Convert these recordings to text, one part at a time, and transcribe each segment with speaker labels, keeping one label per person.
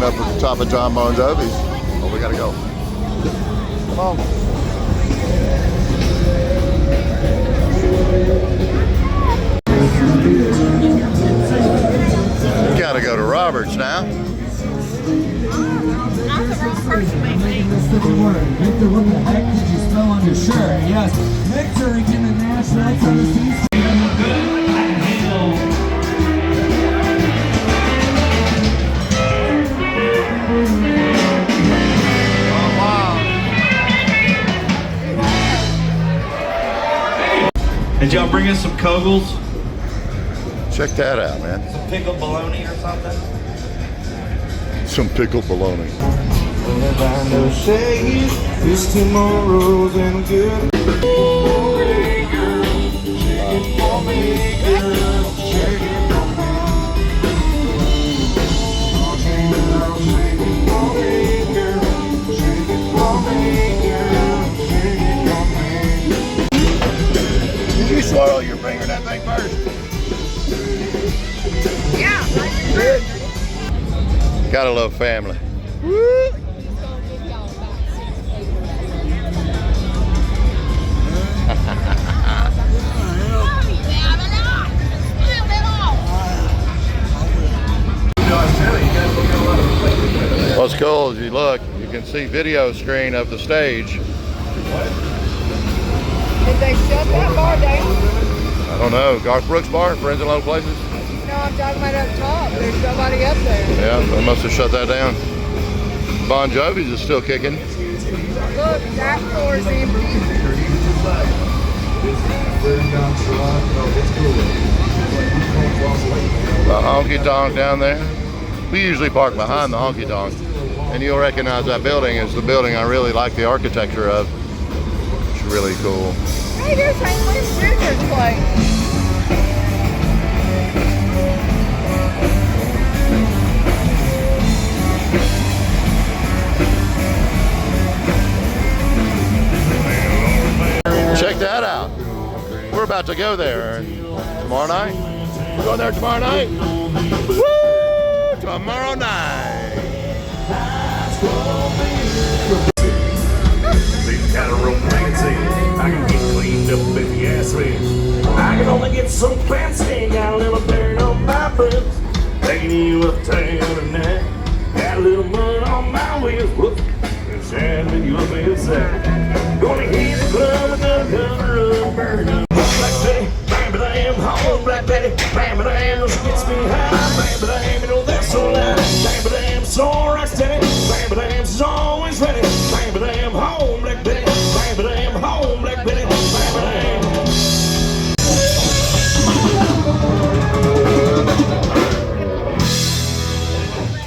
Speaker 1: up at the top of John Bon Jovi's. Oh, we gotta go. Come on. You gotta go to Roberts now.
Speaker 2: Victor, what the heck did you smell on your shirt? Yes, Victor in the Nashville, Tennessee.
Speaker 3: Did y'all bring us some Kogels?
Speaker 1: Check that out, man.
Speaker 3: Some pickled bologna or something?
Speaker 1: Some pickled bologna.
Speaker 4: This tomorrow's and good.
Speaker 1: Did you swallow your finger in that thing first?
Speaker 5: Yeah.
Speaker 1: Good. Gotta love family. Woo! What's cool is you look, you can see video screen of the stage.
Speaker 5: Did they shut that bar down?
Speaker 1: I don't know, Garth Brooks Bar, Friends in Low Places?
Speaker 5: No, I'm talking about up top. There's nobody up there.
Speaker 1: Yeah, they must have shut that down. Bon Jovi's is still kicking.
Speaker 5: Look, that floor's empty.
Speaker 1: The Honky Tonk down there. We usually park behind the Honky Tonk, and you'll recognize that building as the building I really like the architecture of. It's really cool.
Speaker 5: Hey, there's Hank Williams Jr.'s place.
Speaker 1: Check that out. We're about to go there tomorrow night. We're going there tomorrow night. Woo! Tomorrow night.
Speaker 4: These kind of romantic. I can get cleaned up if you ask me. I can only get so fancy. Got a little dirt on my boots. Taking you uptown tonight. Got a little mud on my wheels. Whoop. And shining you up inside. Gonna hit the club with the cover of burn up. Black Betty, bam, but I am home. Black Betty, bam, but I am. She gets me high. Bam, but I am, you know that's so loud. Bam, but I am so rock steady. Bam, but I am, she's always ready. Bam, but I am home. Black Betty, bam, but I am home. Black Betty, bam, but I am.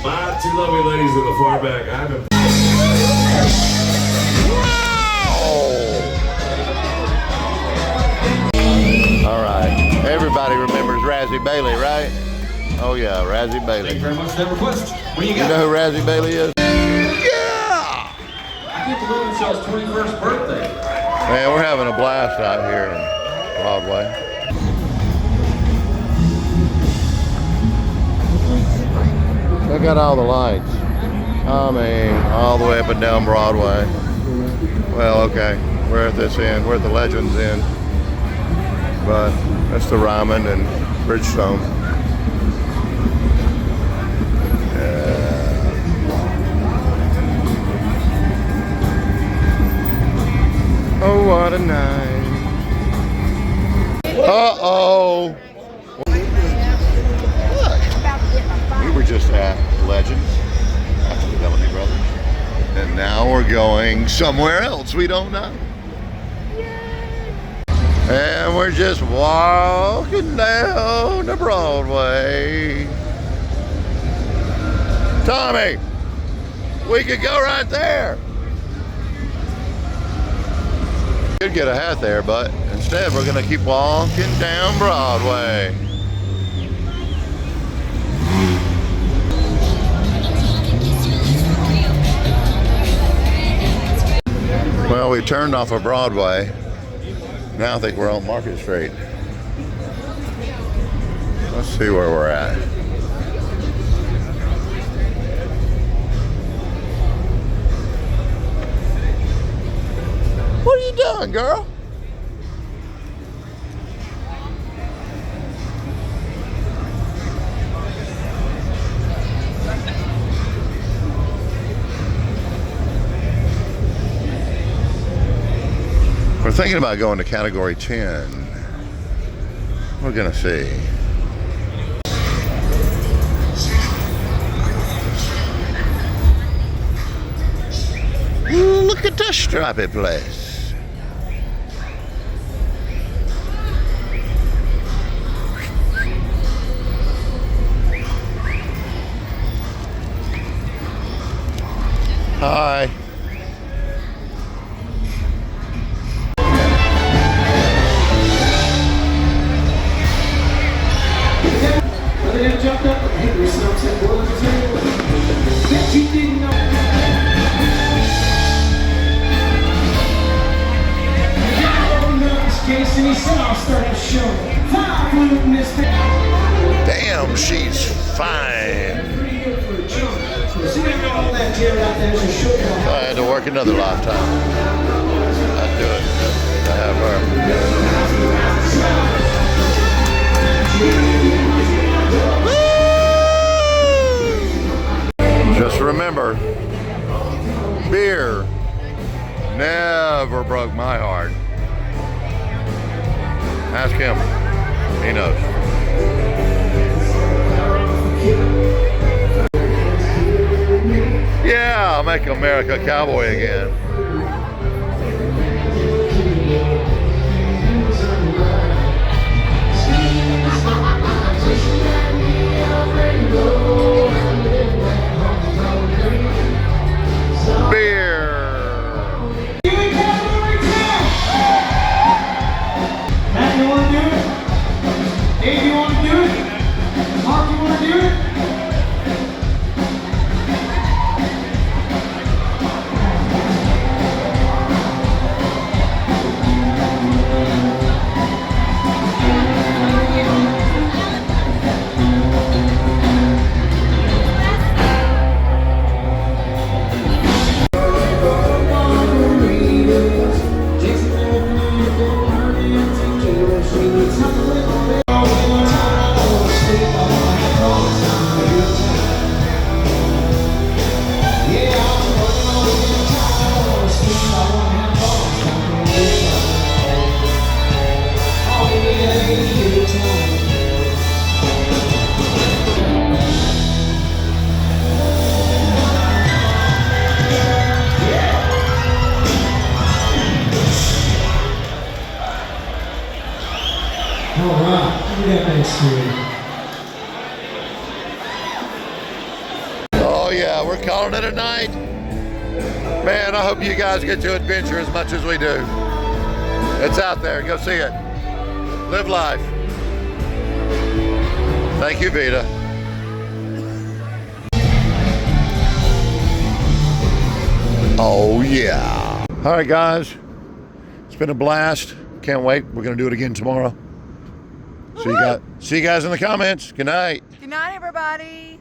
Speaker 4: My two lovely ladies in the far back. I've been.
Speaker 1: All right. Everybody remembers Razzie Bailey, right? Oh yeah, Razzie Bailey.
Speaker 2: Thank you very much for that request. What do you got?
Speaker 1: You know who Razzie Bailey is? Yeah!
Speaker 2: I can't believe it's y'all's 21st birthday.
Speaker 1: Man, we're having a blast out here in Broadway. Check out all the lights. I mean, all the way up and down Broadway. Well, okay, we're at this end. We're at the Legends end. But that's the Ryman and Bridgestone. Yeah. Oh, what a night. Uh-oh. Look, we were just at Legends, after the Bellamy Brothers. And now we're going somewhere else we don't know. And we're just walking down to Broadway. Tommy, we could go right there. Could get a hat there, but instead we're gonna keep walking down Broadway. Well, we turned off of Broadway. Now I think we're on Market Street. Let's see where we're at. doing, girl? We're thinking about going to category 10. We're gonna see. Ooh, look at this stripy place. Hi.
Speaker 2: Jumped up and hit yourself, said, "Boy, let me tell you what, that you didn't know." The guy opened up his case and he said, "I'll start a show. 5 flute in this thing."
Speaker 1: Damn, she's fine.
Speaker 2: Pretty good for a chunk. So see that all that chair out there is a show.
Speaker 1: If I had to work another lifetime, I'd do it to have her. Just remember, beer never broke my heart. Ask him. He knows. Yeah, I'll make America a cowboy again. Beer.
Speaker 2: Matt, you want to do it? Dave, you want to do it? Mark, you want to do it?
Speaker 1: Oh yeah, we're calling it a night. Man, I hope you guys get to adventure as much as we do. It's out there, go see it. Live life. Thank you, Vita. Oh yeah. All right, guys, it's been a blast. Can't wait. We're gonna do it again tomorrow. See you guys in the comments. Good night.
Speaker 5: Good night, everybody.